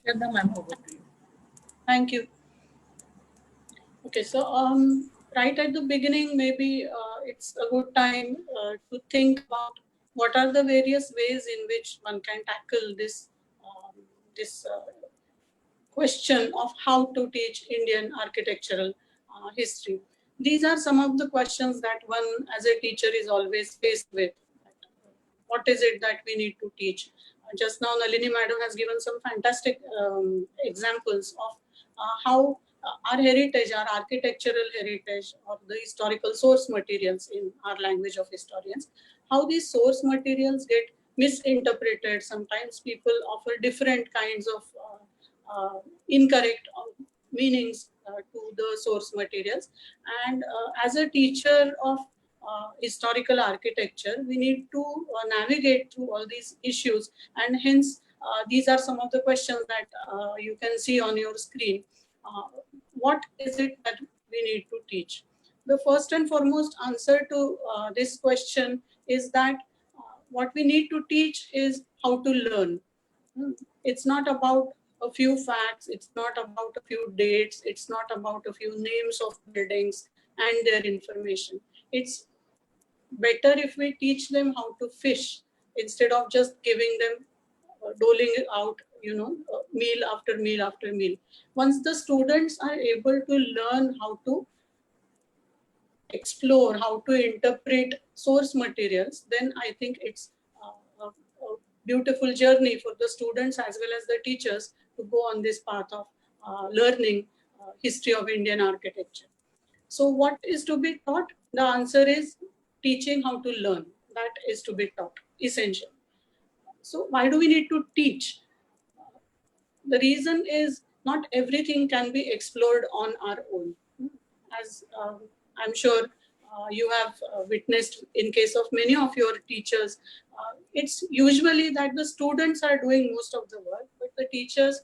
Shraddha ma'am, over to you. Thank you. Okay, so right at the beginning, maybe it's a good time to think about what are the various ways in which one can tackle this question of how to teach Indian architectural history. These are some of the questions that one as a teacher is always faced with. What is it that we need to teach? Just now, Nalini Madam has given some fantastic examples of how our heritage, our architectural heritage, or the historical source materials in our language of historians, how these source materials get misinterpreted. Sometimes people offer different kinds of incorrect meanings to the source materials. And as a teacher of historical architecture, we need to navigate through all these issues, and hence these are some of the questions that you can see on your screen. What is it that we need to teach? The first and foremost answer to this question is that what we need to teach is how to learn. It's not about a few facts, it's not about a few dates, it's not about a few names of buildings and their information. It's better if we teach them how to fish instead of just giving them doling out, meal after meal after meal. Once the students are able to learn how to explore, how to interpret source materials, then I think it's a beautiful journey for the students as well as the teachers to go on this path of learning history of Indian architecture. So what is to be taught? The answer is teaching how to learn. That is to be taught, essential. So why do we need to teach? The reason is not everything can be explored on our own. As I'm sure you have witnessed in case of many of your teachers, it's usually that the students are doing most of the work, but the teachers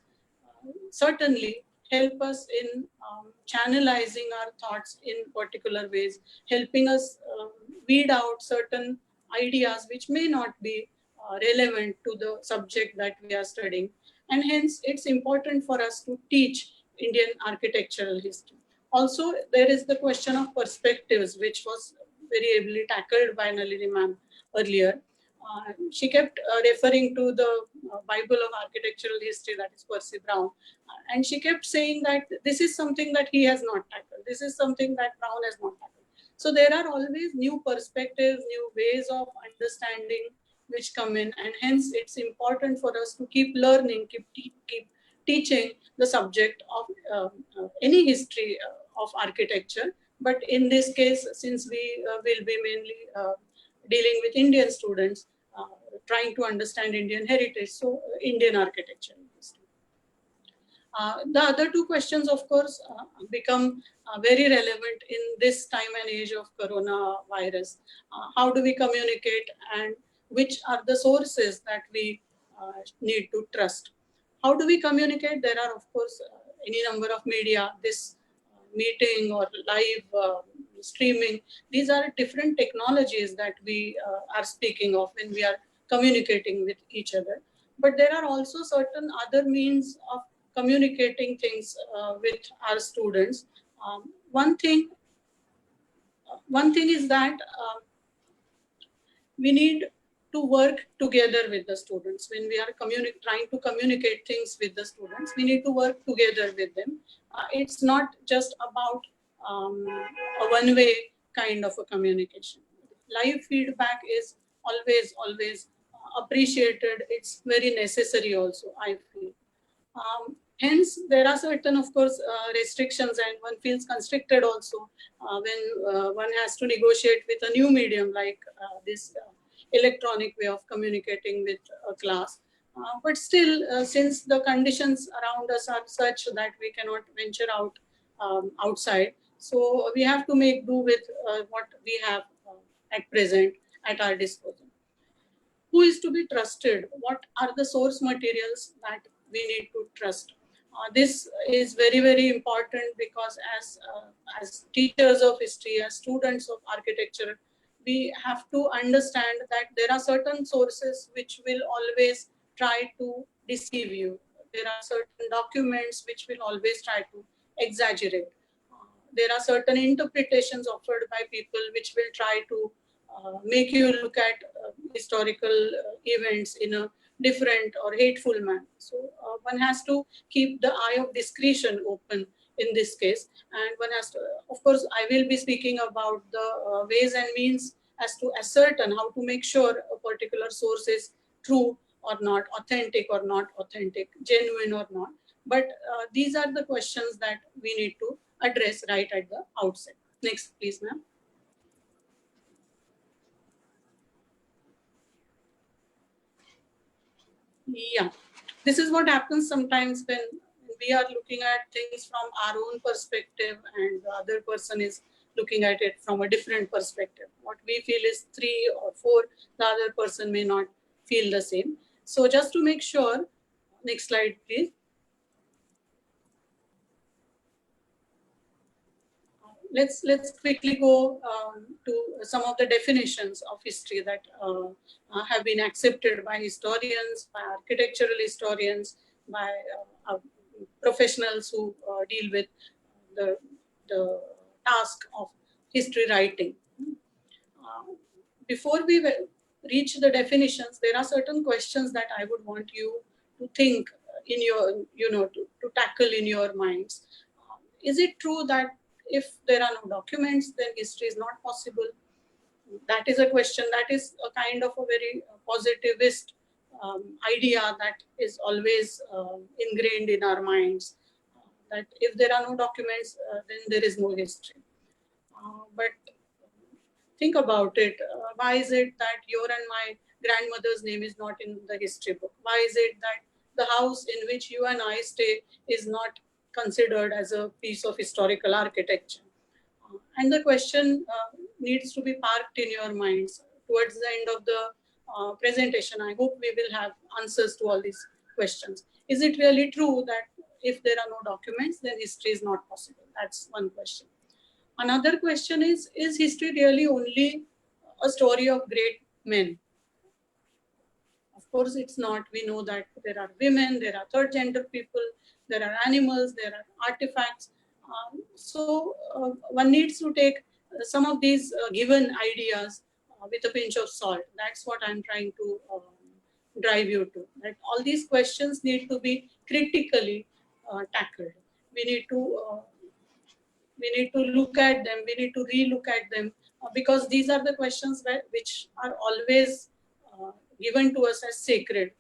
certainly help us in channelizing our thoughts in particular ways, helping us weed out certain ideas which may not be relevant to the subject that we are studying. And hence, it's important for us to teach Indian architectural history. Also, there is the question of perspectives, which was very ably tackled by Nalini ma'am earlier. She kept referring to the Bible of architectural history, that is Percy Brown, and she kept saying that this is something that he has not tackled, this is something that Brown has not tackled. So there are always new perspectives, new ways of understanding which come in, and hence it's important for us to keep learning, keep teaching the subject of any history of architecture. But in this case, since we will be mainly dealing with Indian students, trying to understand Indian heritage, so Indian architecture. The other two questions, of course, become very relevant in this time and age of coronavirus. How do we communicate, and which are the sources that we need to trust? How do we communicate? There are, of course, any number of media. This meeting or live streaming, these are different technologies that we are speaking of when we are communicating with each other. But there are also certain other means of communicating things with our students. One thing is that we need to work together with the students. When we are trying to communicate things with the students, we need to work together with them. It's not just about a one-way kind of a communication. Live feedback is always appreciated. It's very necessary also, I feel. Hence, there are certain, of course, restrictions, and one feels constricted also when one has to negotiate with a new medium like this electronic way of communicating with a class. But still, since the conditions around us are such that we cannot venture out outside, so we have to make do with what we have at present at our disposal. Who is to be trusted? What are the source materials that we need to trust? This is very important, because as teachers of history, as students of architecture, we have to understand that there are certain sources which will always try to deceive you. there are certain documents which will always try to exaggerate. There are certain interpretations offered by people which will try to make you look at historical events in a different or hateful manner. So one has to keep the eye of discretion open in this case, and one has to, of course, I will be speaking about the ways and means as to ascertain how to make sure a particular source is true or not, authentic or not authentic, genuine or not. But these are the questions that we need to address right at the outset. Next, please, ma'am. Yeah, this is what happens sometimes when we are looking at things from our own perspective and the other person is looking at it from a different perspective. What we feel is 3 or 4, the other person may not feel the same. So just to make sure, next slide, please. Let's quickly go to some of the definitions of history that have been accepted by historians, by architectural historians, by professionals who deal with the task of history writing. Before we reach the definitions, there are certain questions that I would want you to think in your, to tackle in your minds. Is it true that if there are no documents, then history is not possible? That is a question. That is a kind of a very positivist idea that is always ingrained in our minds. That if there are no documents, then there is no history. But think about it. Why is it that your and my grandmother's name is not in the history book? Why is it that the house in which you and I stay is not considered as a piece of historical architecture? And the question needs to be parked in your minds. Towards the end of the presentation, I hope we will have answers to all these questions. Is it really true that if there are no documents, then history is not possible? That's one question. Another question is history really only a story of great men? Of course, it's not. We know that there are women, there are third gender people, there are animals, there are artifacts. So one needs to take some of these given ideas with a pinch of salt. That's what I'm trying to drive you to. That all these questions need to be critically tackled. We need to look at them. We need to re-look at them because these are the questions which are always given to us as sacred.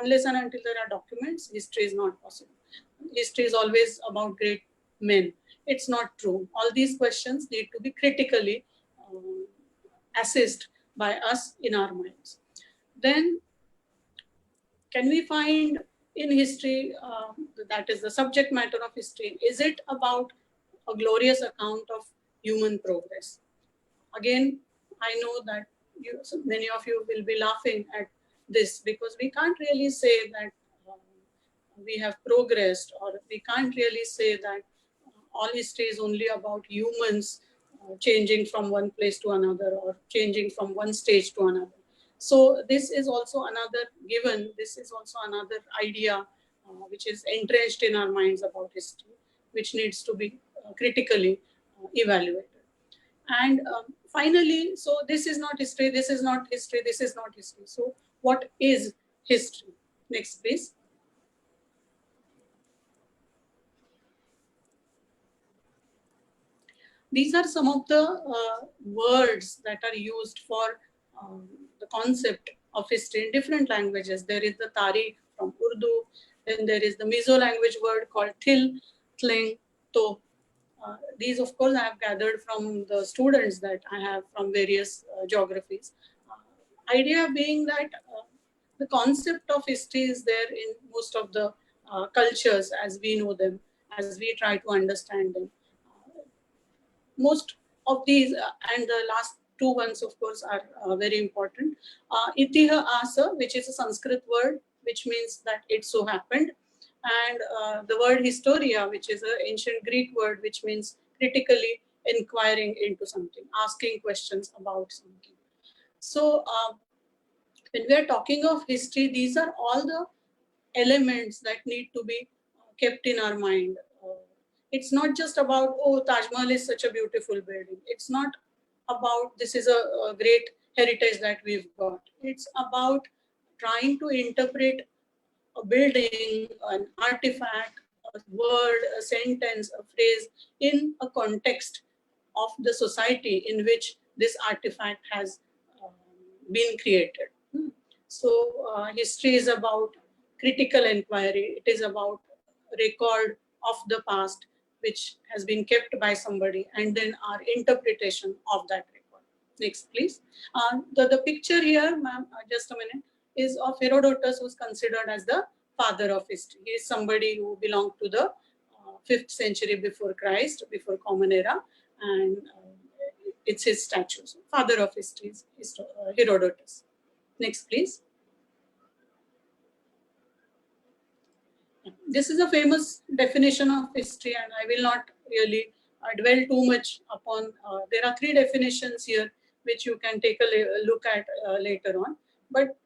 Unless and until there are documents, history is not possible. History is always about great men. It's not true. All these questions need to be critically assessed by us in our minds. Then, can we find in history, that is the subject matter of history, is it about a glorious account of human progress? Again, I know that many of you will be laughing at this because we can't really say that we have progressed, or we can't really say that all history is only about humans changing from one place to another or changing from one stage to another. So this is also another given, this is also another idea which is entrenched in our minds about history, which needs to be critically evaluated. And finally, so this is not history, this is not history, this is not history. So what is history? Next, please. These are some of the words that are used for the concept of history in different languages. There is the Tariq from Urdu, then there is the Mizo language word called Thil, Tling, To. These, of course, I have gathered from the students that I have from various geographies. Idea being that the concept of history is there in most of the cultures as we know them, as we try to understand them. Most of these, and the last two ones, of course, are very important. Itihasa, which is a Sanskrit word, which means that it so happened. And the word historia, which is an ancient Greek word, which means critically inquiring into something, asking questions about something. So when we are talking of history, these are all the elements that need to be kept in our mind. It's not just about, oh, Taj Mahal is such a beautiful building. It's not about this is a great heritage that we've got. It's about trying to interpret a building, an artifact, a word, a sentence, a phrase in a context of the society in which this artifact has been created. So history is about critical inquiry. It is about record of the past, which has been kept by somebody, and then our interpretation of that record. Next, please. The picture here, ma'am, just a minute, is of Herodotus, who's considered as the father of history. He is somebody who belonged to the 5th century before Christ, before Common Era, and it's his statue. So, father of history is Herodotus. Next, please. This is a famous definition of history, and I will not really dwell too much upon. There are 3 definitions here, which you can take a look at later on. But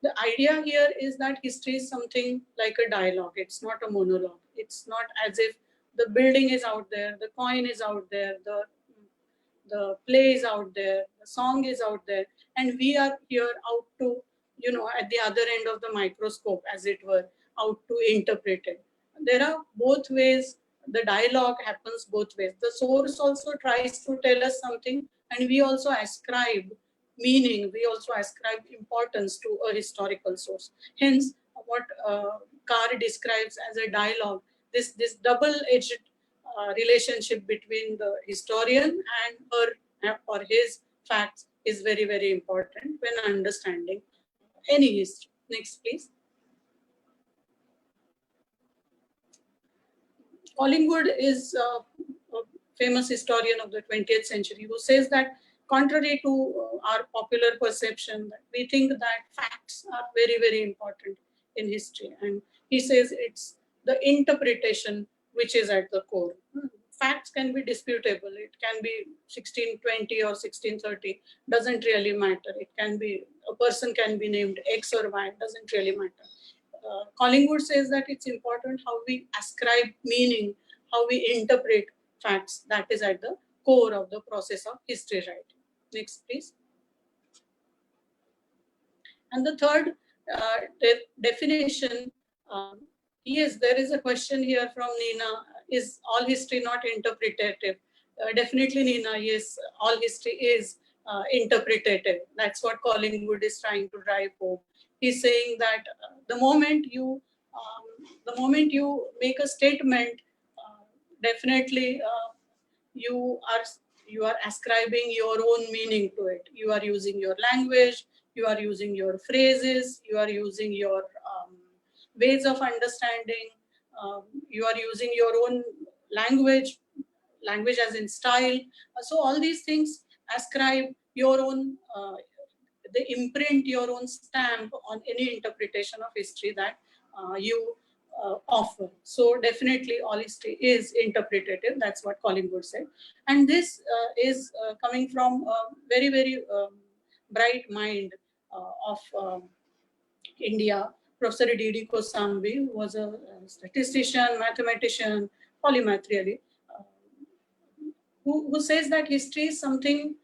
the idea here is that history is something like a dialogue. It's not a monologue. It's not as if the building is out there, the coin is out there, the play is out there, the song is out there, and we are here out to, at the other end of the microscope, as it were, out to interpret it. There are both ways. The dialogue happens both ways. The source also tries to tell us something, and we also ascribe meaning, we also ascribe importance to a historical source. Hence, what Carr describes as a dialogue, this double-edged relationship between the historian and her or his facts is very, very important when understanding any history. Next, please. Collingwood is a famous historian of the 20th century who says that contrary to our popular perception, that we think that facts are very, very important in history. And he says it's the interpretation which is at the core. Facts can be disputable. It can be 1620 or 1630, doesn't really matter. It can be, a person can be named X or Y, doesn't really matter. Collingwood says that it's important how we ascribe meaning, how we interpret facts. That is at the core of the process of history writing. Next, please. And the third definition, yes, there is a question here from Nina. Is all history not interpretative? Definitely, Nina, yes, all history is interpretative. That's what Collingwood is trying to drive home. He's saying that the moment you make a statement, definitely you are ascribing your own meaning to it. You are using your language, you are using your phrases, you are using your ways of understanding, you are using your own language as in style. So all these things ascribe your own, they imprint your own stamp on any interpretation of history that you offer. So definitely all history is interpretative. That's what Collingwood said. And this is coming from a very, very bright mind of India, Professor D.D. Kosambi, who was a statistician, mathematician, polymath really, who says that history is something,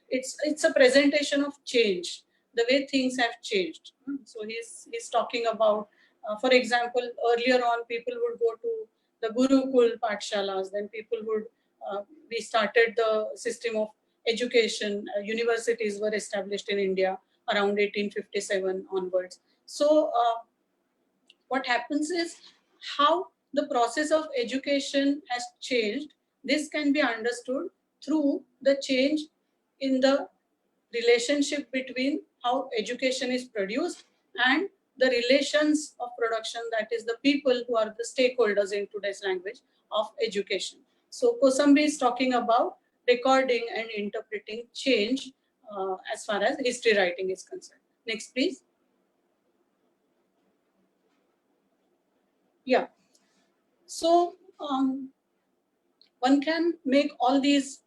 it's a presentation of change, the way things have changed. So he's talking about, for example, earlier on people would go to the Gurukul Pathshalas, then people would, we started the system of education, universities were established in India around 1857 onwards. So what happens is how the process of education has changed. This can be understood through the change in the relationship between how education is produced and the relations of production, that is the people who are the stakeholders in today's language of education. So Kosambi is talking about recording and interpreting change as far as history writing is concerned. Next, please. Yeah. So one can make all these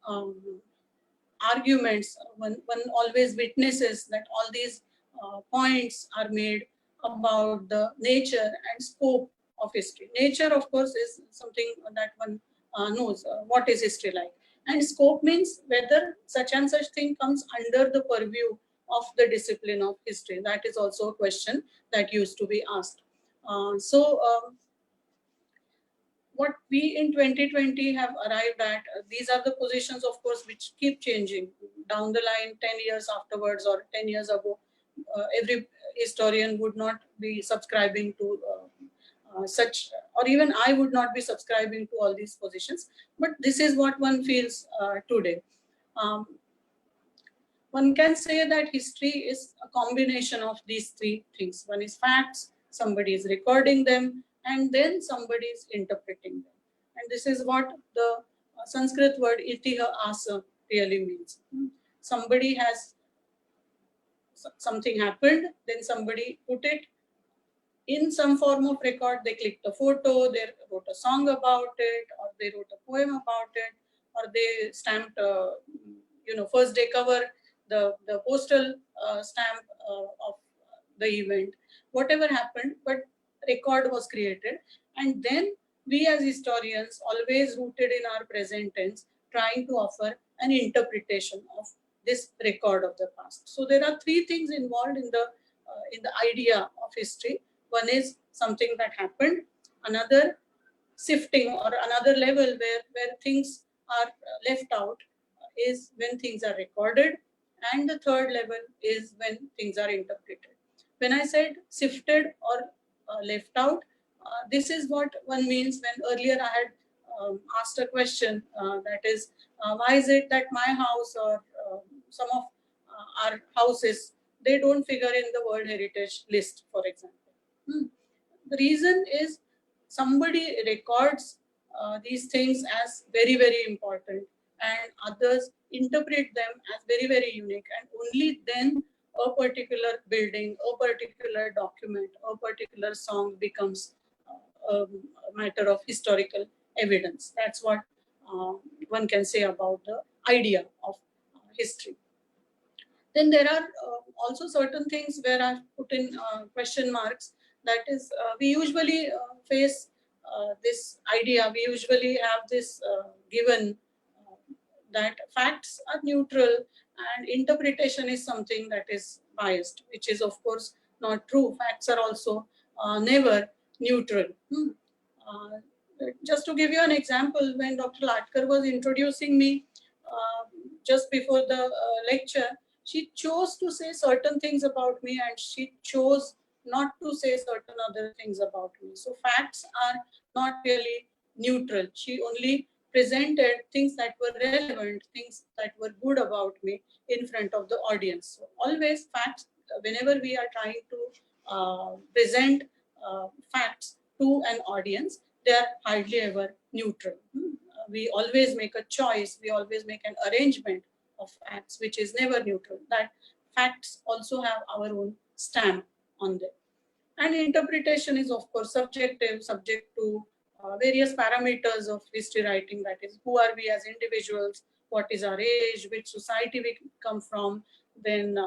arguments, one always witnesses that all these points are made about the nature and scope of history. Nature, of course, is something that one knows what is history like. And scope means whether such and such thing comes under the purview of the discipline of history. That is also a question that used to be asked. What we in 2020 have arrived at, these are the positions, of course, which keep changing down the line 10 years afterwards or 10 years ago. Every historian would not be subscribing to such, or even I would not be subscribing to all these positions, but this is what one feels today. One can say that history is a combination of these three things. One is facts, somebody is recording them, and then somebody is interpreting them. And this is what the Sanskrit word itihasa really means. Somebody has, something happened, then somebody put it in some form of record. They clicked a photo, they wrote a song about it, or they wrote a poem about it, or they stamped first day cover, the postal stamp of the event. Whatever happened, but record was created. And then we as historians, always rooted in our present tense, trying to offer an interpretation of this record of the past. So there are three things involved in the idea of history. One is something that happened, another sifting or another level where things are left out is when things are recorded, and the third level is when things are interpreted. When I said sifted or left out, this is what one means when earlier I had asked a question that is, why is it that my house or some of our houses, they don't figure in the World Heritage List, for example. The reason is somebody records these things as very, very important, and others interpret them as very, very unique, and only then a particular building, a particular document, a particular song becomes a matter of historical evidence. That's what one can say about the idea of history. Then there are also certain things where I've put in question marks. That is, we usually face this idea, we usually have this given that facts are neutral and interpretation is something that is biased, which is of course not true. Facts are also never neutral. Just to give you an example, when Dr. Latkar was introducing me just before the lecture, she chose to say certain things about me and she chose not to say certain other things about me. So facts are not really neutral. She only presented things that were relevant, things that were good about me in front of the audience. So always facts, whenever we are trying to present facts to an audience, they are hardly ever neutral. We always make a choice, we always make an arrangement of facts, which is never neutral. That facts also have our own stamp on them. And interpretation is of course subjective, subject to various parameters of history writing. That is, who are we as individuals, what is our age, which society we come from, then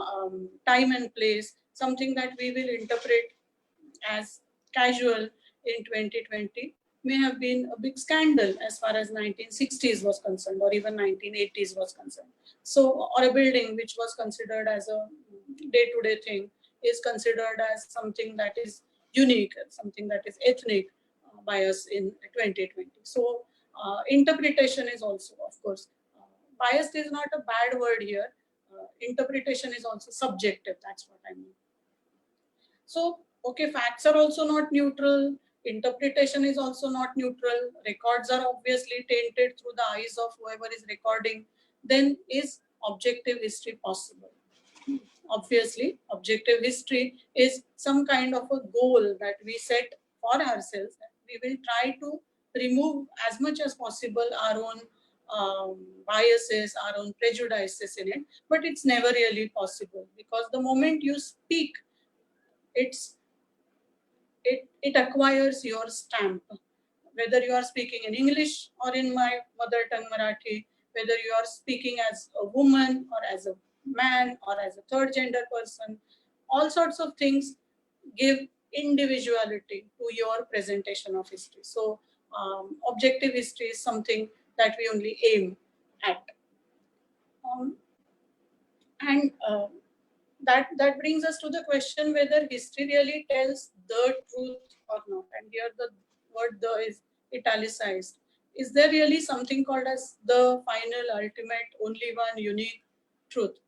time and place. Something that we will interpret as casual in 2020 may have been a big scandal as far as 1960s was concerned, or even 1980s was concerned. So, or a building which was considered as a day-to-day thing is considered as something that is unique, something that is ethnic by us in 2020. So, interpretation is also, of course, biased is not a bad word here. Interpretation is also subjective. That's what I mean. So, okay, facts are also not neutral. Interpretation is also not neutral. Records are obviously tainted through the eyes of whoever is recording. Then is objective history possible? Obviously, objective history is some kind of a goal that we set for ourselves. We will try to remove as much as possible our own biases, our own prejudices in it, but it's never really possible, because the moment you speak, it acquires your stamp. Whether you are speaking in English or in my mother tongue Marathi, whether you are speaking as a woman or as a man or as a third gender person, all sorts of things, give individuality to your presentation of history. So objective history is something that we only aim at. And that brings us to the question whether history really tells the truth or not. And here the word "the" is italicized. Is there really something called as the final, ultimate, only one, unique truth?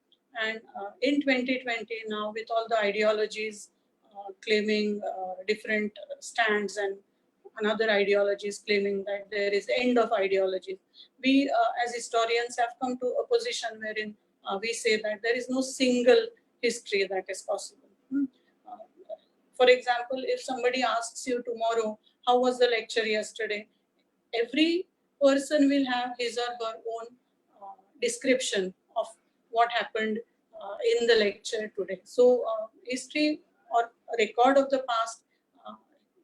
And in 2020 now, with all the ideologies claiming different stands, and another ideologies claiming that there is end of ideology, we as historians have come to a position wherein we say that there is no single history that is possible. Uh, for example, if somebody asks you tomorrow, how was the lecture yesterday? Every person will have his or her own description of what happened in the lecture today. So history or record of the past,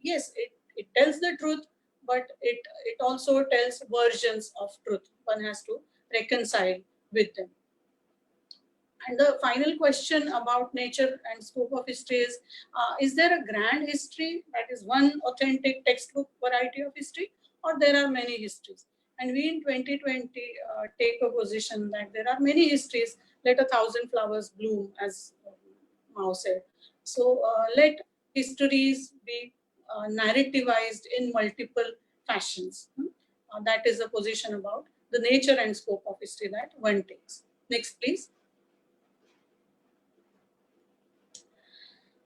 yes, it tells the truth, but it also tells versions of truth. One has to reconcile with them. And the final question about nature and scope of history is there a grand history that is one authentic textbook variety of history, or there are many histories? And we in 2020 take a position that there are many histories, let 1,000 flowers bloom, as Mao said. So let histories be narrativized in multiple fashions. That is a position about the nature and scope of history that one takes. Next, please.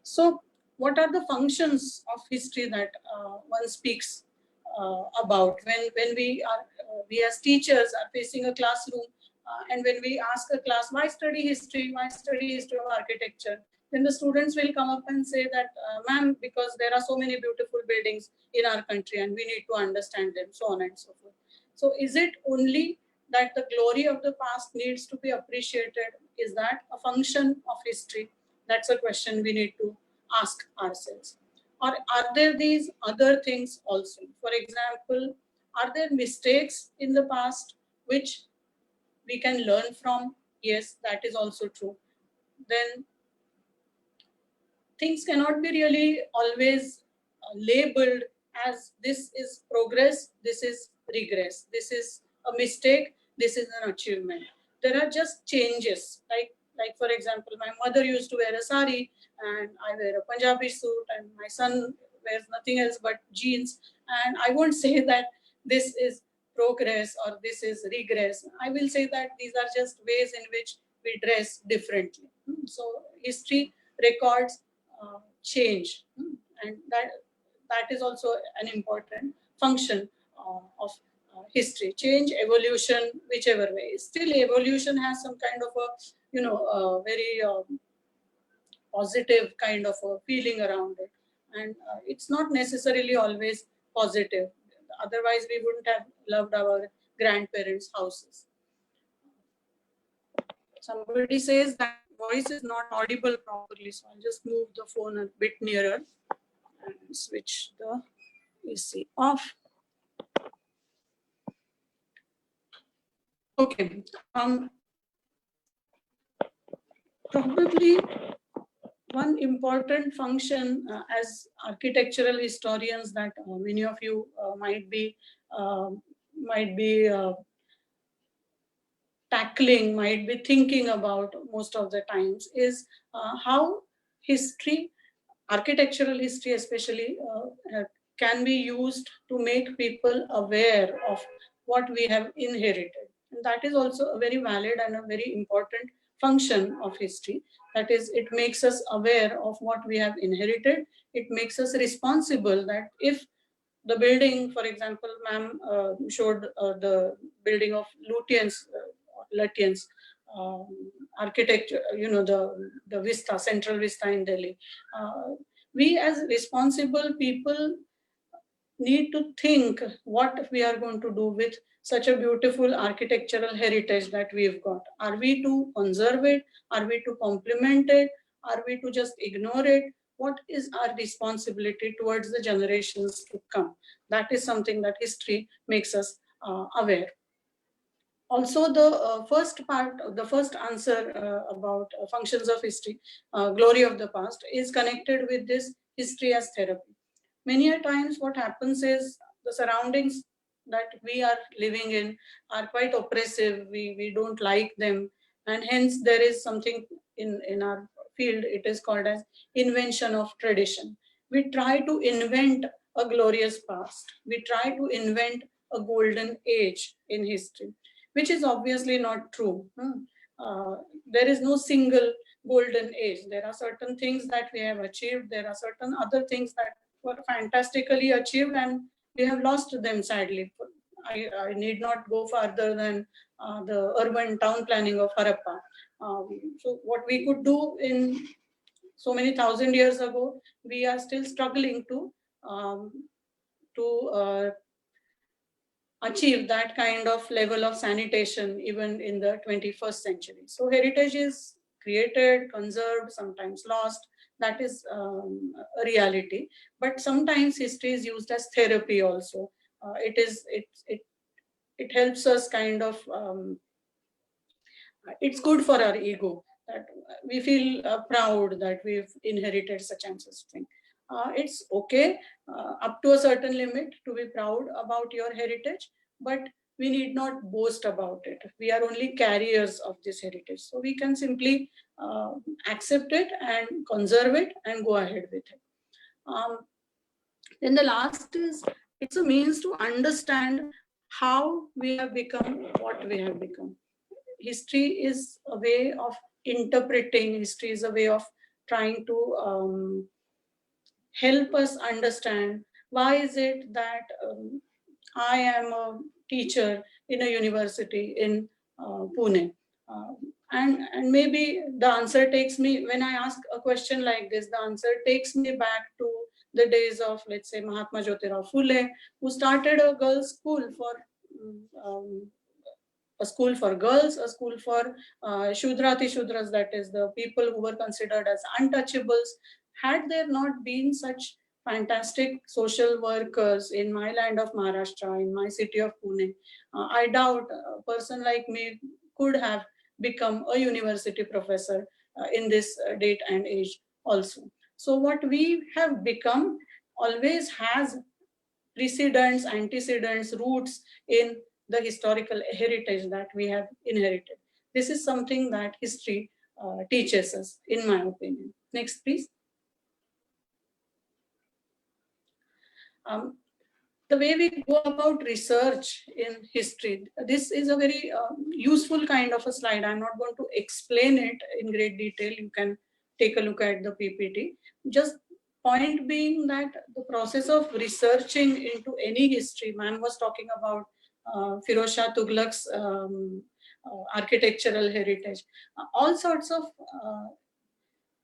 So, what are the functions of history that one speaks about when we as teachers are facing a classroom, and when we ask a class, why study history? Why study history of architecture? Then the students will come up and say that, ma'am, because there are so many beautiful buildings in our country and we need to understand them, so on and so forth. So, is it only that the glory of the past needs to be appreciated? Is that a function of history? That's a question we need to ask ourselves. Or are there these other things also? For example, are there mistakes in the past which we can learn from? Yes, that is also true. Then things cannot be really always labeled as this is progress, this is regress, this is a mistake, this is an achievement. There are just changes. Like for example, my mother used to wear a sari and I wear a Punjabi suit, and my son wears nothing else but jeans. And I won't say that this is progress or this is regress. I will say that these are just ways in which we dress differently. So history records change, and that is also an important function of history. Change, evolution, whichever way. Still, evolution has some kind of a very positive kind of a feeling around it, and it's not necessarily always positive. Otherwise, we wouldn't have loved our grandparents' houses. Somebody says that voice is not audible properly, so I'll just move the phone a bit nearer and switch the AC off. Okay. Probably one important function as architectural historians that many of you might be tackling, might be thinking about most of the times, is how history, architectural history especially, can be used to make people aware of what we have inherited. And that is also a very valid and a very important function of history. That is, it makes us aware of what we have inherited. It makes us responsible that if the building, for example, ma'am showed the building of Lutyens architecture, the Vista, Central Vista in Delhi. We as responsible people need to think what we are going to do with such a beautiful architectural heritage that we've got. Are we to conserve it? Are we to complement it? Are we to just ignore it? What is our responsibility towards the generations to come? That is something that history makes us aware. Also, the first answer about functions of history, glory of the past, is connected with this history as therapy. Many a times what happens is the surroundings that we are living in are quite oppressive. We don't like them, and hence there is something in our field, it is called as invention of tradition. We try to invent a glorious past. We try to invent a golden age in history, which is obviously not true. There is no single golden age. There are certain things that we have achieved. There are certain other things that were fantastically achieved, and we have lost them sadly. I need not go further than the urban town planning of Harappa. So what we could do in so many thousand years ago, we are still struggling um, to achieve that kind of level of sanitation even in the 21st century. So heritage is created, conserved, sometimes lost. That is a reality. But sometimes history is used as therapy also. It helps us kind of it's good for our ego that we feel proud that we've inherited such and such thing. It's okay up to a certain limit to be proud about your heritage, but we need not boast about it. We are only carriers of this heritage. So we can simply accept it and conserve it and go ahead with it. Then the last is it's a means to understand how we have become what we have become. History is a way of interpreting, history is a way of trying to help us understand why is it that I am a teacher in a university in Pune. And maybe the answer takes me, when I ask a question like this, the answer takes me back to the days of, let's say, Mahatma Jyotirao Phule, who started a girls' school for um, a school for girls, a school for Shudrati Shudras, that is the people who were considered as untouchables. Had there not been such fantastic social workers in my land of Maharashtra, in my city of Pune, I doubt a person like me could have become a university professor in this date and age also. So what we have become always has precedents, antecedents, roots in the historical heritage that we have inherited. This is something that history teaches us, in my opinion. Next, please. The way we go about research in history, this is a very useful kind of a slide. I'm not going to explain it in great detail. You can take a look at the PPT. Just point being that the process of researching into any history, man was talking about Firoz Shah Tughlaq's architectural heritage, all sorts of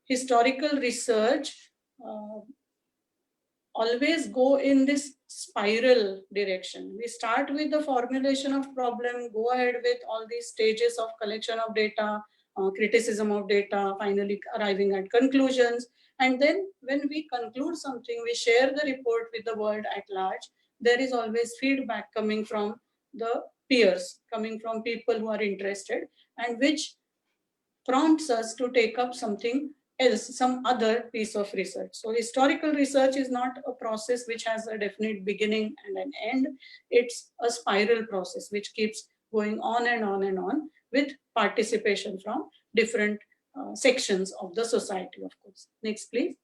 historical research always go in this spiral direction. We start with the formulation of problem, go ahead with all these stages of collection of data, criticism of data, finally arriving at conclusions. And then when we conclude something, we share the report with the world at large. There is always feedback coming from the peers, coming from people who are interested, and which prompts us to take up something else, some other piece of research. So historical research is not a process which has a definite beginning and an end. It's a spiral process which keeps going on and on and on with participation from different sections of the society, of course. Next, please.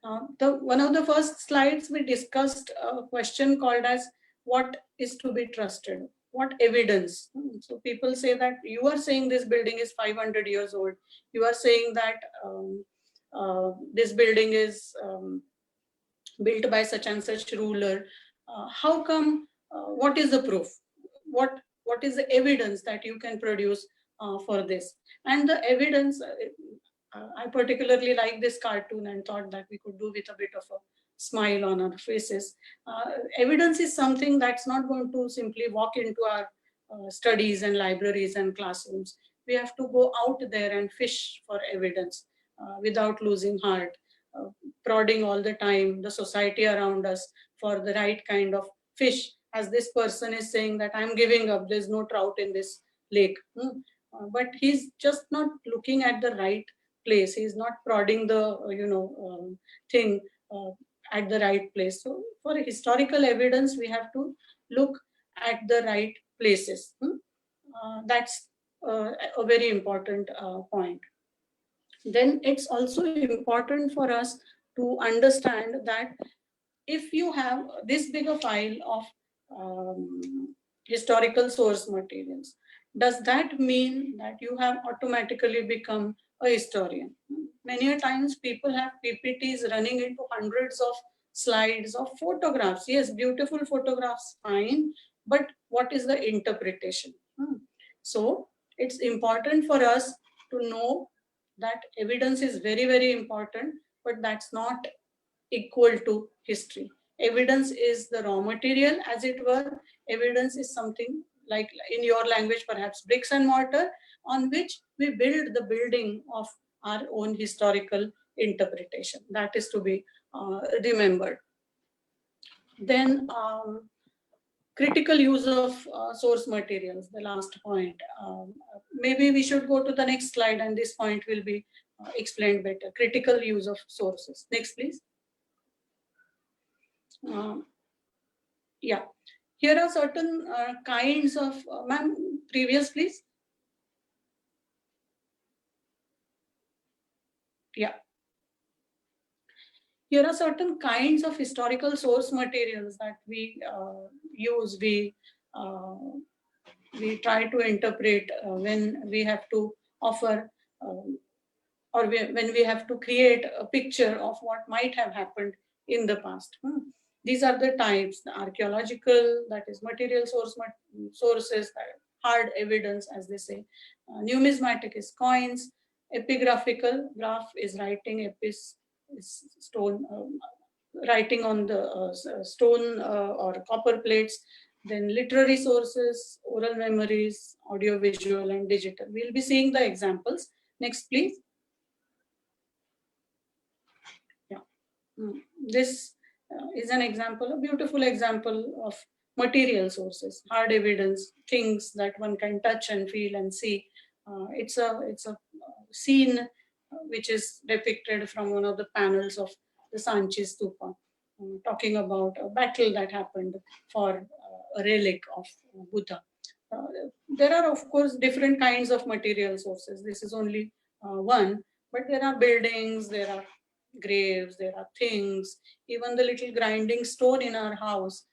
One of the first slides we discussed a question called as what is to be trusted, what evidence. So people say that you are saying this building is 500 years old, you are saying that this building is built by such and such ruler. How come, what is the proof, what is the evidence that you can produce for this? And the evidence, I particularly like this cartoon and thought that we could do with a bit of a smile on our faces. Evidence is something that's not going to simply walk into our studies and libraries and classrooms. We have to go out there and fish for evidence without losing heart, prodding all the time the society around us for the right kind of fish as this person is saying that I'm giving up, there's no trout in this lake. But he's just not looking at the right place. He's not prodding the thing at the right place. So for historical evidence, we have to look at the right places. That's a very important point. Then it's also important for us to understand that if you have this big a file of historical source materials, does that mean that you have automatically become a historian? Many a times people have PPTs running into hundreds of slides of photographs. Yes, beautiful photographs, fine, but what is the interpretation? So it's important for us to know that evidence is very, very important, but that's not equal to history. Evidence is the raw material, as it were. Evidence is something like, in your language, perhaps bricks and mortar, on which we build the building of our own historical interpretation. That is to be remembered. Then critical use of source materials, the last point. Maybe we should go to the next slide and this point will be explained better. Critical use of sources. Next, please. Yeah, here are certain kinds of, ma'am, previous please. Yeah. Here are certain kinds of historical source materials that we use, we try to interpret when we have to offer or when we have to create a picture of what might have happened in the past. These are the types: the archaeological, that is material sources, hard evidence, as they say. Numismatic is coins. Epigraphical, graph is writing, epis is stone, writing on the stone or copper plates. Then literary sources, oral memories, audio, visual, and digital. We'll be seeing the examples. Next, please. This is an example, a beautiful example of material sources, hard evidence, things that one can touch and feel and see. It's a scene which is depicted from one of the panels of the Sanchi Stupa, talking about a battle that happened for a relic of Buddha. There are, of course, different kinds of material sources. This is only one, but there are buildings, there are graves, there are things, even the little grinding stone in our house,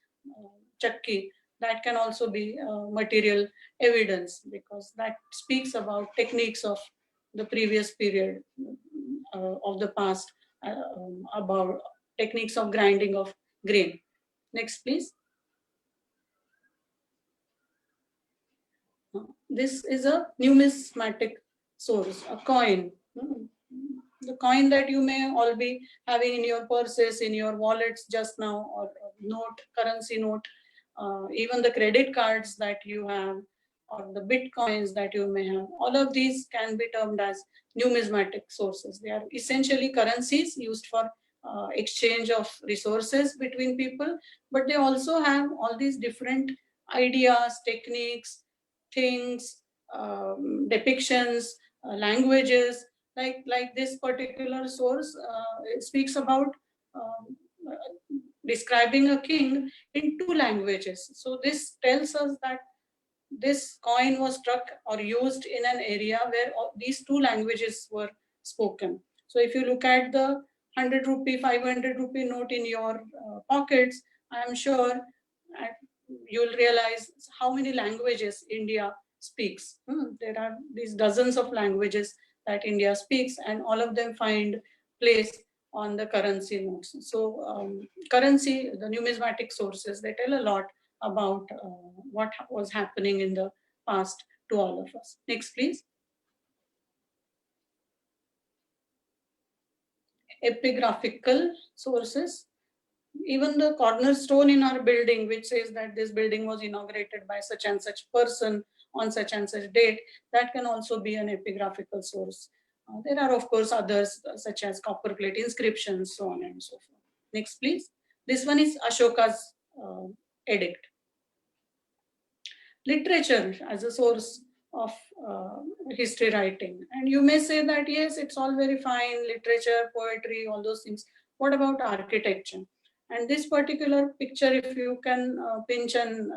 chakki, that can also be material evidence, because that speaks about techniques of the previous period of the past, about techniques of grinding of grain. Next, please. This is a numismatic source, a coin. The coin that you may all be having in your purses, in your wallets just now, or note, currency note, even the credit cards that you have, or the bitcoins that you may have, all of these can be termed as numismatic sources. They are essentially currencies used for exchange of resources between people, but they also have all these different ideas, techniques, things, depictions, languages. Like this particular source, it speaks about describing a king in two languages. So this tells us that this coin was struck or used in an area where these two languages were spoken. So if you look at the 100 rupee, 500 rupee note in your pockets, I am sure you'll realize how many languages India speaks. There are these dozens of languages that India speaks, and all of them find place on the currency notes. So currency, the numismatic sources, they tell a lot about what was happening in the past to all of us. Next, please. Epigraphical sources. Even the cornerstone in our building, which says that this building was inaugurated by such and such person on such and such date, that can also be an epigraphical source. There are, of course, others such as copper plate inscriptions, so on and so forth. Next, please. This one is Ashoka's edict. literature as a source of history writing. And you may say that, yes, it's all very fine, literature, poetry, all those things. What about architecture? And this particular picture, if you can pinch and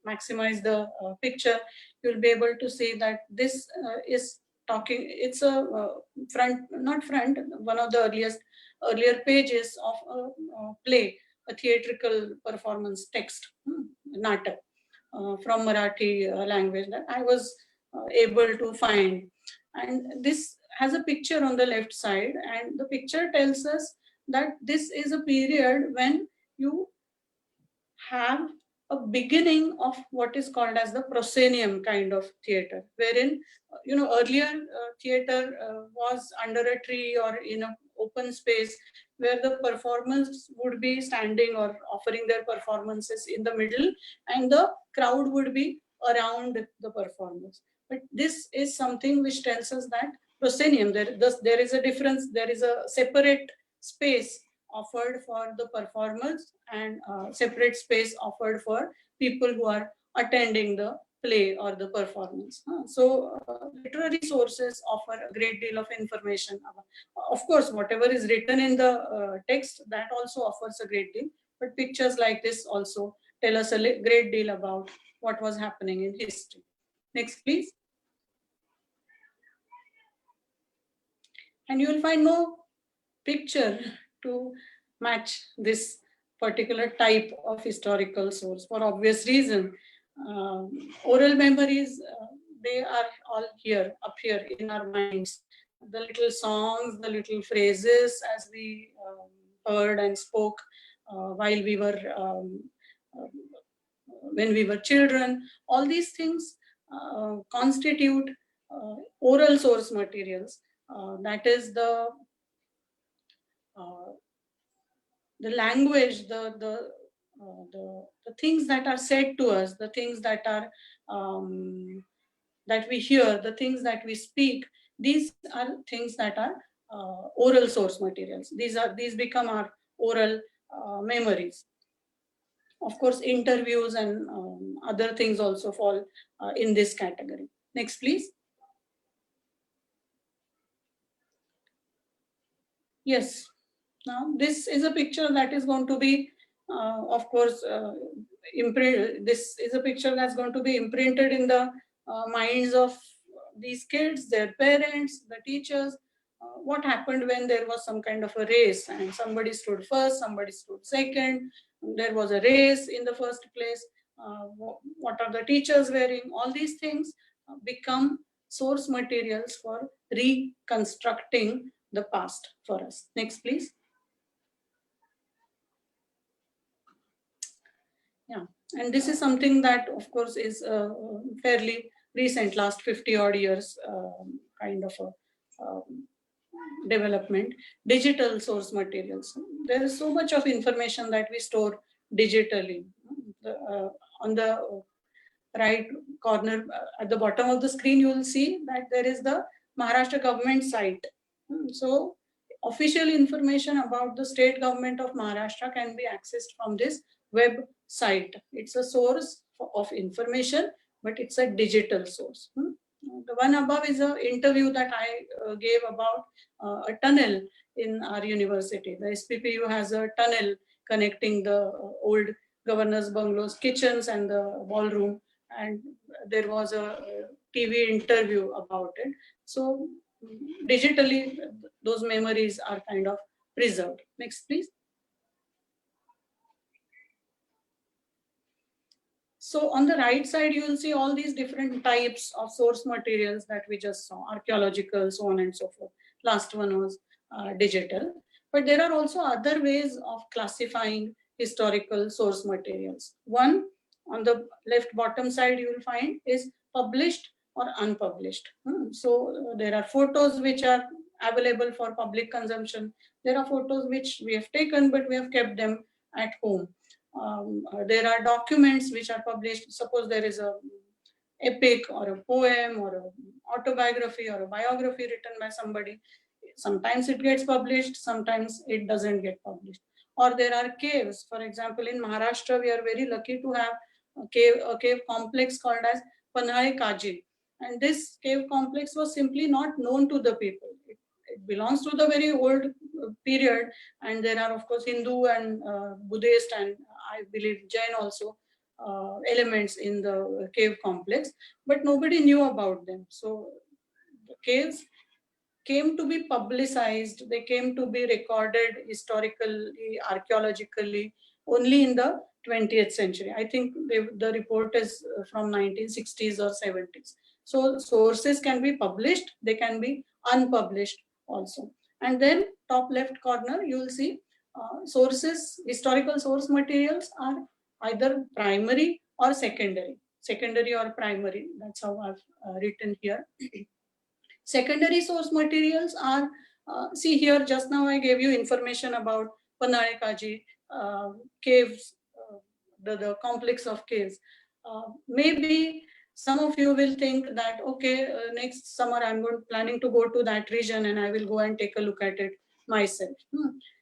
maximize the picture, you'll be able to see that this is talking, it's a not front, one of the earlier pages of a play, a theatrical performance text, natak, from Marathi language that I was able to find. And this has a picture on the left side, and the picture tells us that this is a period when you have a beginning of what is called as the proscenium kind of theater, wherein earlier theater was under a tree or in an open space where the performers would be standing or offering their performances in the middle, and the crowd would be around the performers. But this is something which tells us that proscenium, there is a difference, there is a separate space offered for the performers and separate space offered for people who are attending the play or the performance. So literary sources offer a great deal of information. Of course, whatever is written in the text, that also offers a great deal, but pictures like this also tell us a great deal about what was happening in history. Next, please. And you will find no picture to match this particular type of historical source for obvious reason. Oral memories, they are all here, up here in our minds. The little songs, the little phrases as we heard and spoke while we were, when we were children, all these things constitute oral source materials. That is the language, the things that are said to us, the things that are that we hear, the things that we speak. These are things that are oral source materials. These become our oral memories. Of course, interviews and other things also fall in this category. Next, please. Yes. Now, this is a picture that is going to be, of course, this is a picture that's going to be imprinted in the minds of these kids, their parents, the teachers. What happened when there was some kind of a race and somebody stood first, somebody stood second, there was a race in the first place. What are the teachers wearing? All these things become source materials for reconstructing the past for us. Next, please. Yeah, and this is something that, of course, is fairly recent, last 50 odd years kind of a development. Digital source materials. There is so much of information that we store digitally. On the right corner, at the bottom of the screen, you will see that there is the Maharashtra government site. So official information about the state government of Maharashtra can be accessed from this website. It's a source of information, but it's a digital source. The one above is an interview that I gave about a tunnel in our university. The SPPU has a tunnel connecting the old governor's bungalows, kitchens, and the ballroom. And there was a TV interview about it. So digitally, those memories are kind of preserved. Next, please. So on the right side, you will see all these different types of source materials that we just saw, archaeological, so on and so forth. Last one was digital. But there are also other ways of classifying historical source materials. One, on the left bottom side, you will find is published or unpublished. So there are photos which are available for public consumption. There are photos which we have taken, but we have kept them at home. There are documents which are published. Suppose there is a epic or a poem or an autobiography or a biography written by somebody. Sometimes it gets published, sometimes it doesn't get published. Or there are caves. For example, in Maharashtra, we are very lucky to have a cave complex called as Panhai Kaji. And this cave complex was simply not known to the people. It belongs to the very old period, and there are of course Hindu and Buddhist and I believe Jain also elements in the cave complex, but nobody knew about them. So the caves came to be publicized, they came to be recorded historically, archaeologically, only in the 20th century. I think the report is from 1960s or 70s. So sources can be published, they can be unpublished also. And then top left corner, you will see sources, historical source materials are either primary or secondary or primary. That's how I've written here. Secondary source materials are, see here, just now I gave you information about Panarekaji caves, the complex of caves. Maybe some of you will think that, okay, next summer planning to go to that region and I will go and take a look at it myself.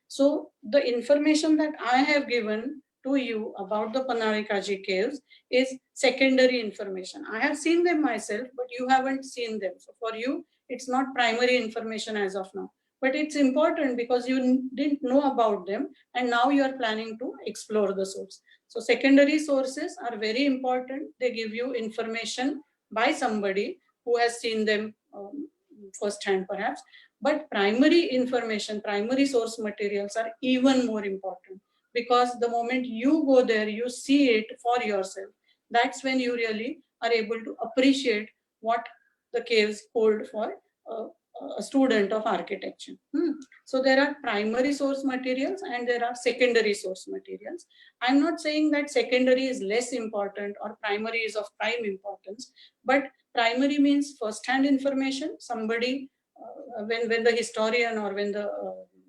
So the information that I have given to you about the Panarekaji caves is secondary information. I have seen them myself, but you haven't seen them. So for you, it's not primary information as of now, but it's important because you didn't know about them and now you are planning to explore the source. So secondary sources are very important. They give you information by somebody who has seen them firsthand perhaps, but primary information, primary source materials are even more important, because the moment you go there, you see it for yourself. That's when you really are able to appreciate what the caves hold for a student of architecture. So there are primary source materials and there are secondary source materials. I'm not saying that secondary is less important or primary is of prime importance, but primary means first-hand information. Somebody, when the historian or when the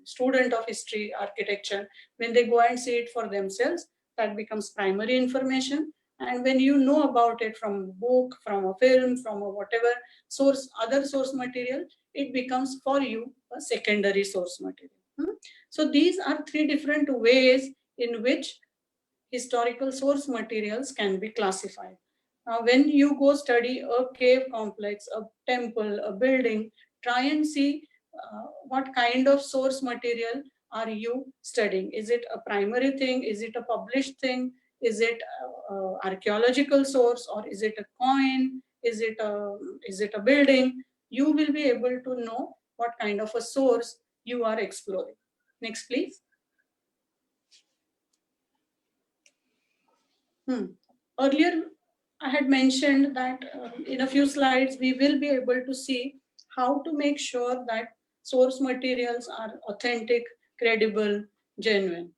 student of history, architecture, when they go and see it for themselves, that becomes primary information. And when you know about it from a book, from a film, from a whatever source, other source material, it becomes for you a secondary source material. So these are three different ways in which historical source materials can be classified. Now, when you go study a cave complex, a temple, a building, try and see what kind of source material are you studying. Is it a primary thing? Is it a published thing? Is it archaeological source, or is it a coin? Is it a building? You will be able to know what kind of a source you are exploring. Next, please. Earlier, I had mentioned that in a few slides, we will be able to see how to make sure that source materials are authentic, credible, genuine.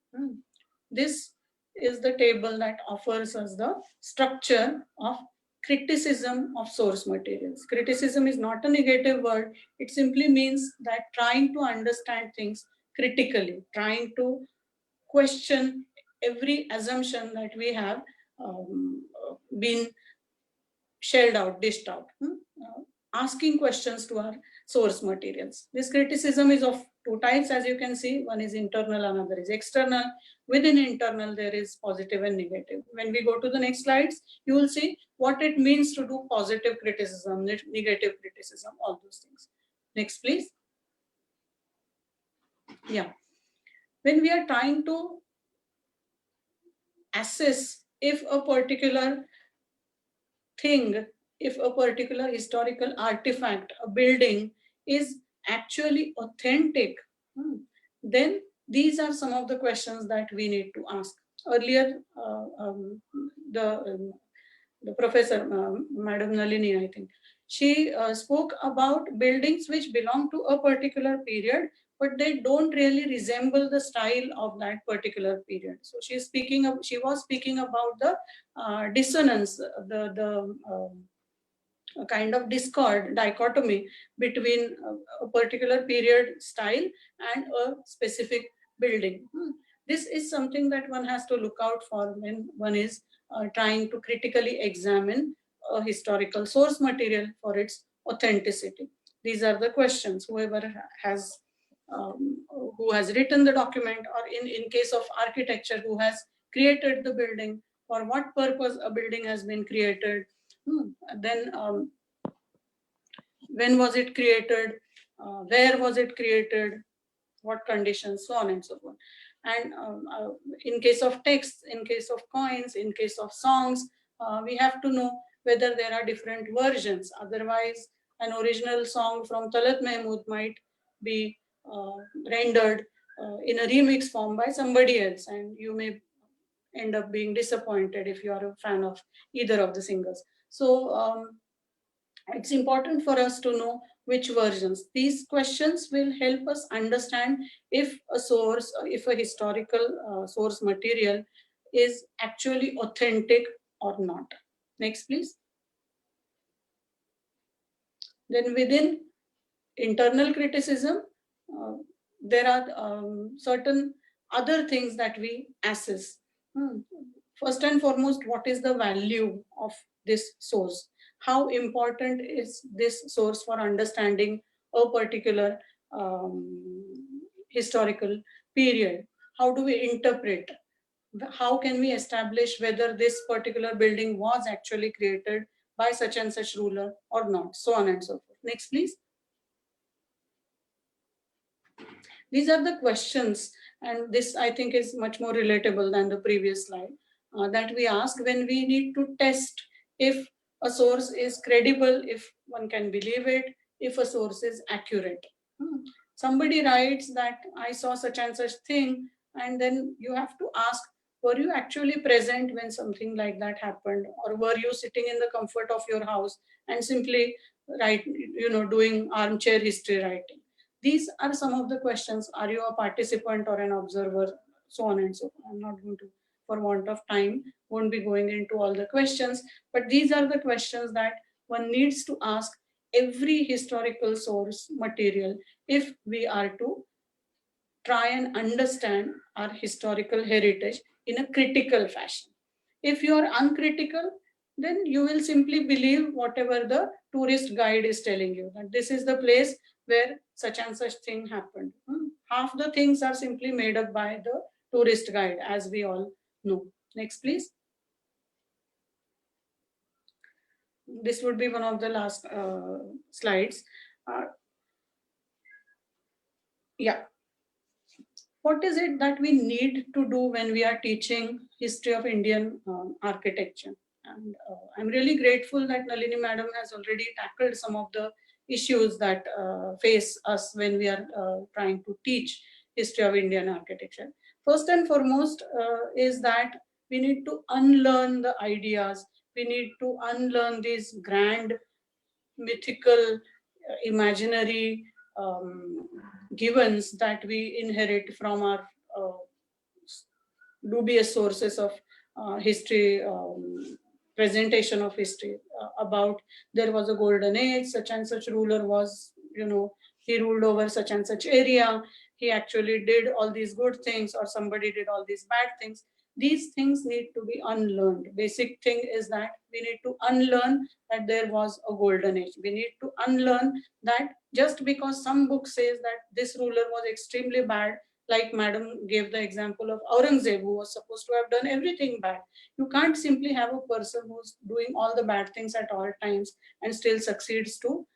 This is the table that offers us the structure of criticism of source materials. Criticism is not a negative word. It simply means that trying to understand things critically, trying to question every assumption that we have been shelled out, dished out, asking questions to our source materials. This criticism is of two types, as you can see. One is internal, another is external. Within internal, there is positive and negative. When we go to the next slides, you will see what it means to do positive criticism, negative criticism, all those things. Next, please. Yeah. When we are trying to assess if a particular thing, if a particular historical artifact, a building is actually authentic, then these are some of the questions that we need to ask. Earlier, the professor, Madam Nalini, I think, she spoke about buildings which belong to a particular period, but they don't really resemble the style of that particular period. So she was speaking about the dissonance, a kind of discord, dichotomy between a particular period style and a specific building. This is something that one has to look out for when one is trying to critically examine a historical source material for its authenticity. These are the questions. Whoever has who has written the document, or in case of architecture, who has created the building, for what purpose a building has been created, then when was it created, where was it created, what conditions, so on and so forth. And in case of texts, in case of coins, in case of songs, we have to know whether there are different versions. Otherwise, an original song from Talat Mahmud might be rendered in a remix form by somebody else, and you may end up being disappointed if you are a fan of either of the singers. So it's important for us to know which versions. These questions will help us understand if a source, if a historical source material is actually authentic or not. Next, please. Then within internal criticism, uh, there are certain other things that we assess. First and foremost, what is the value of this source? How important is this source for understanding a particular historical period? How do we interpret? How can we establish whether this particular building was actually created by such and such ruler or not? So on and so forth. Next, please. These are the questions, and this I think is much more relatable than the previous slide, that we ask when we need to test if a source is credible, if one can believe it, if a source is accurate. Somebody writes that I saw such and such thing, and then you have to ask, were you actually present when something like that happened, or were you sitting in the comfort of your house and simply doing armchair history writing? These are some of the questions. Are you a participant or an observer? So on and so forth. I'm not going to, for want of time, won't be going into all the questions, but these are the questions that one needs to ask every historical source material if we are to try and understand our historical heritage in a critical fashion. If you are uncritical, then you will simply believe whatever the tourist guide is telling you, that this is the place where such and such thing happened. Half the things are simply made up by the tourist guide, as we all know. Next, please. This would be one of the last slides. Uh, yeah. What is it that we need to do when we are teaching history of Indian architecture? And I'm really grateful that Nalini madam has already tackled some of the issues that face us when we are trying to teach history of Indian architecture. First and foremost is that we need to unlearn the ideas. We need to unlearn these grand, mythical, imaginary givens that we inherit from our uh, dubious sources of history, presentation of history, about there was a golden age, such and such ruler was, he ruled over such and such area, he actually did all these good things, or somebody did all these bad things. These things need to be unlearned. Basic thing is that we need to unlearn that there was a golden age. We need to unlearn that just because some book says that this ruler was extremely bad, like madam gave the example of Aurangzeb, who was supposed to have done everything bad. You can't simply have a person who's doing all the bad things at all times and still succeeds to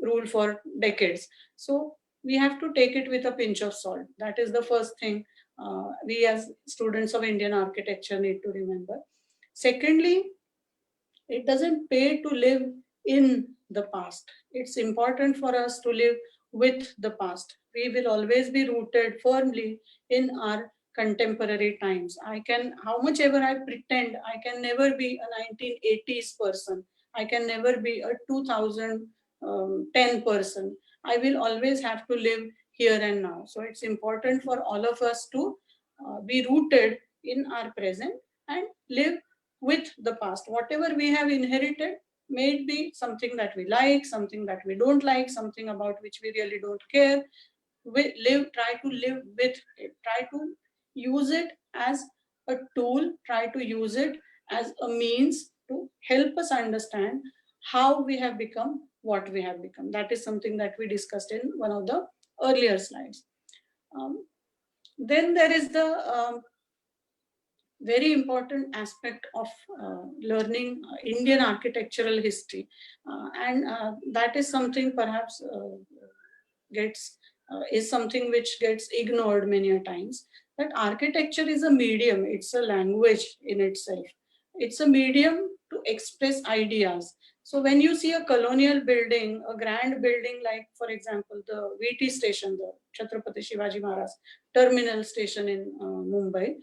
rule for decades. So we have to take it with a pinch of salt. That is the first thing we as students of Indian architecture need to remember. Secondly, it doesn't pay to live in the past. It's important for us to live with the past. We will always be rooted firmly in our contemporary times. I can, how much ever I pretend, I can never be a 1980s person. I can never be a 2010 person. I will always have to live here and now. So it's important for all of us to be rooted in our present and live with the past. Whatever we have inherited, may it be something that we like, something that we don't like, something about which we really don't care. We try to live with it, try to use it as a tool, try to use it as a means to help us understand how we have become what we have become. That is something that we discussed in one of the earlier slides. Then there is the very important aspect of learning Indian architectural history, and that is something perhaps gets is something which gets ignored many a times. That architecture is a medium; it's a language in itself. It's a medium to express ideas. So when you see a colonial building, a grand building like, for example, the VT station, the Chhatrapati Shivaji Maharaj terminal station in Mumbai,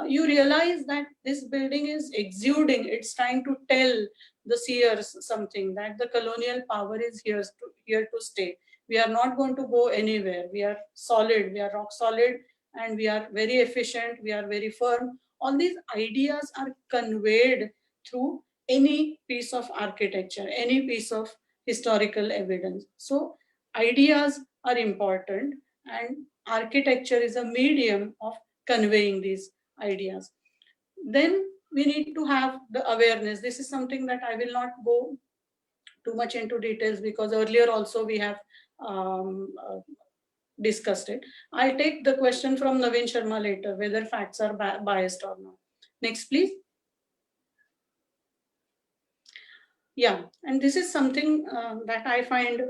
you realize that this building is exuding, it's trying to tell the seers something, that the colonial power is here to stay. We are not going to go anywhere. We are solid, we are rock solid, and we are very efficient, we are very firm. All these ideas are conveyed through any piece of architecture, any piece of historical evidence. So ideas are important, and architecture is a medium of conveying these ideas. Then we need to have the awareness. This is something that I will not go too much into details, because earlier also we have discussed it. I'll take the question from Naveen Sharma later, whether facts are biased or not. Next, please. Yeah, and this is something that I find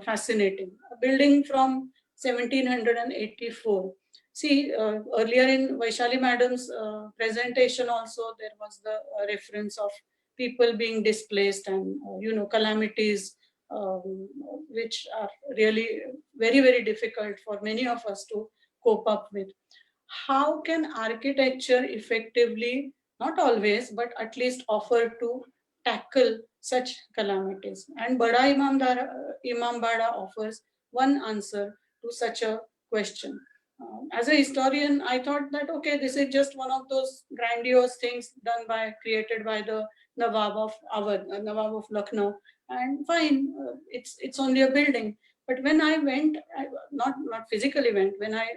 fascinating. A building from 1784. See, earlier in Vaishali Madam's presentation also, there was the reference of people being displaced and, calamities, which are really very, very difficult for many of us to cope up with. How can architecture effectively, not always, but at least offer to tackle such calamities? And Imam Bada offers one answer to such a question. As a historian, I thought that, okay, this is just one of those grandiose things created by the Nawab of Awadh, Nawab of Lucknow, and fine, it's only a building. But when I went, not physically went, when I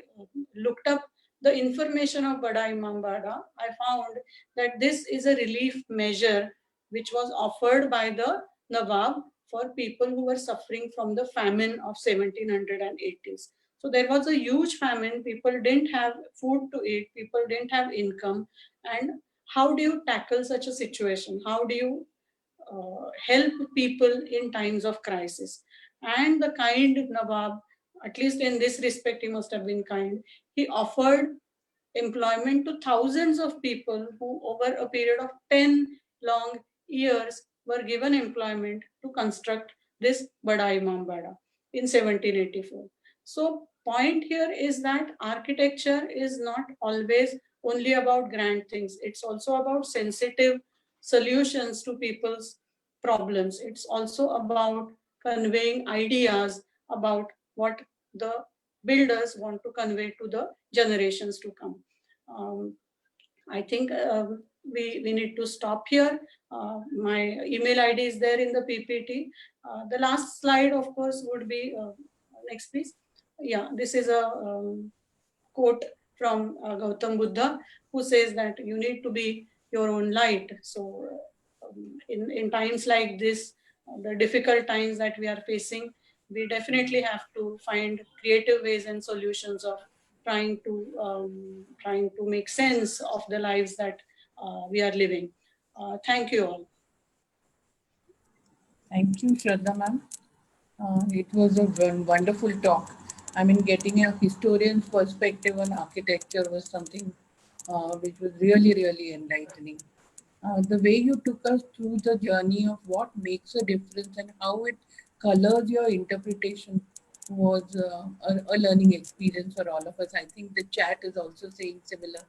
looked up the information of Bada Imam Bada, I found that this is a relief measure which was offered by the Nawab for people who were suffering from the famine of 1780s. So there was a huge famine. People didn't have food to eat. People didn't have income. And how do you tackle such a situation? How do you help people in times of crisis? And the kind Nawab, at least in this respect, he must have been kind. He offered employment to thousands of people who, over a period of 10 long years, were given employment to construct this Bada Imam Bada in 1784. So, point here is that architecture is not always only about grand things. It's also about sensitive solutions to people's problems. It's also about conveying ideas about what the builders want to convey to the generations to come. Um, I think we need to stop here. My email ID is there in the PPT. The last slide, of course, would be, next please. Yeah, this is a quote from Gautam Buddha, who says that you need to be your own light. So in times like this, the difficult times that we are facing, we definitely have to find creative ways and solutions of trying to make sense of the lives that we are living. Thank you all. Thank you, Shraddha ma'am. It was a wonderful talk. I mean, getting a historian's perspective on architecture was something which was really, really enlightening. The way you took us through the journey of what makes a difference and how it colors your interpretation was a learning experience for all of us. I think the chat is also saying similar.